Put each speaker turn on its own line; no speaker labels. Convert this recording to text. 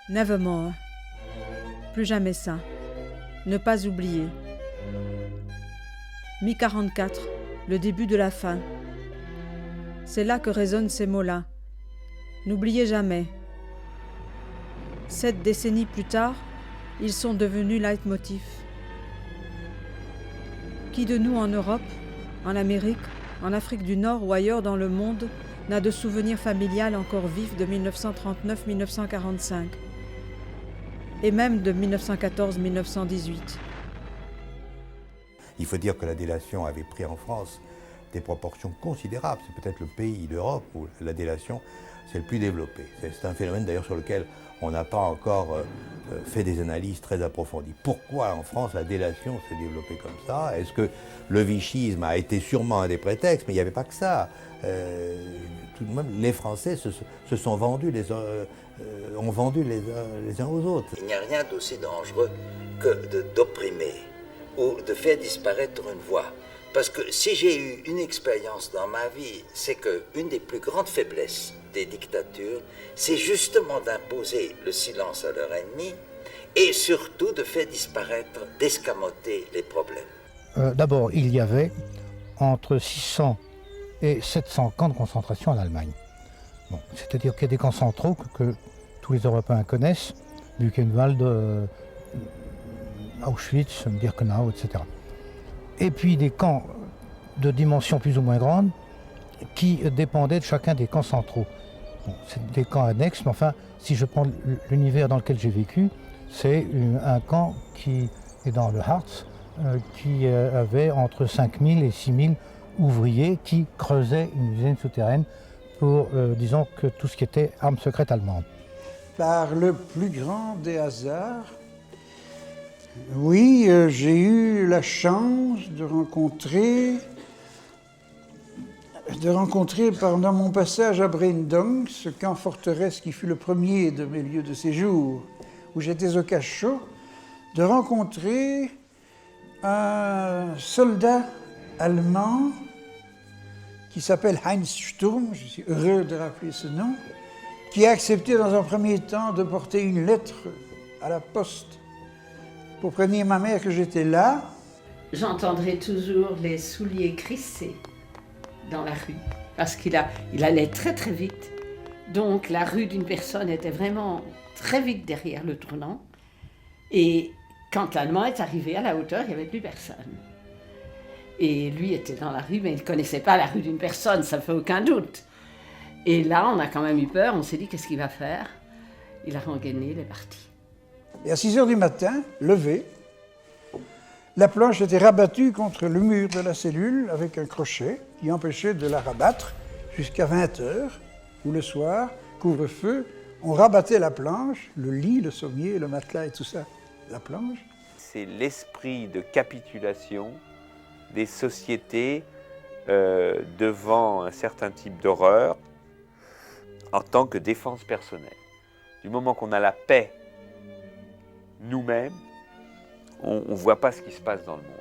Nevermore. Plus jamais ça. Ne pas oublier. Mi-44, le début de la fin. C'est là que résonnent ces mots-là. N'oubliez jamais. 7 décennies plus tard, ils sont devenus leitmotiv. Qui de nous en Europe, en Amérique, en Afrique du Nord ou ailleurs dans le monde n'a de souvenir familial encore vif de 1939-1945 et même de 1914-1918.
Il faut dire que la délation avait pris en France des proportions considérables. C'est peut-être le pays d'Europe où la délation c'est le plus développé. C'est un phénomène d'ailleurs sur lequel on n'a pas encore fait des analyses très approfondies. Pourquoi en France la délation s'est développée comme ça? Est-ce que le vichisme a été sûrement un des prétextes? Mais il n'y avait pas que ça. Tout de même, les Français se sont vendus ont vendu les uns aux autres.
Il n'y a rien d'aussi dangereux que d'opprimer ou de faire disparaître une voix. Parce que si j'ai eu une expérience dans ma vie, c'est qu'une des plus grandes faiblesses des dictatures, c'est justement d'imposer le silence à leur ennemi et surtout de faire disparaître, d'escamoter les problèmes.
D'abord, il y avait entre 600 et 700 camps de concentration en Allemagne. Bon, c'est-à-dire qu'il y a des camps centraux que tous les Européens connaissent, Buchenwald, Auschwitz, Birkenau, etc. Et puis des camps de dimension plus ou moins grande qui dépendaient de chacun des camps centraux. Bon, c'est des camps annexes, mais enfin, si je prends l'univers dans lequel j'ai vécu, c'est un camp qui est dans le Harz, qui avait entre 5000 et 6000 ouvriers qui creusaient une usine souterraine pour, disons, que tout ce qui était armes secrètes allemandes.
Par le plus grand des hasards, oui, j'ai eu la chance de rencontrer pendant mon passage à Breendonk, ce camp forteresse qui fut le premier de mes lieux de séjour, où j'étais au cachot, de rencontrer un soldat allemand qui s'appelle Heinz Sturm, je suis heureux de rappeler ce nom, qui a accepté dans un premier temps de porter une lettre à la poste pour prévenir ma mère que j'étais là.
J'entendrai toujours les souliers crissés dans la rue, parce qu'il allait très très vite. Donc la rue d'une personne était vraiment très vite derrière le tournant. Et quand l'Allemand est arrivé à la hauteur, il n'y avait plus personne. Et lui était dans la rue, mais il ne connaissait pas la rue d'une personne, ça ne fait aucun doute. Et là, on a quand même eu peur, on s'est dit qu'est-ce qu'il va faire? Il a rengainé, il est parti.
Et à 6 heures du matin, levé, la planche était rabattue contre le mur de la cellule avec un crochet qui empêchait de la rabattre jusqu'à 20 heures, où le soir, couvre-feu, on rabattait la planche, le lit, le sommier, le matelas et tout ça, la planche.
C'est l'esprit de capitulation des sociétés devant un certain type d'horreur en tant que défense personnelle. Du moment qu'on a la paix nous-mêmes, on ne voit pas ce qui se passe dans le monde.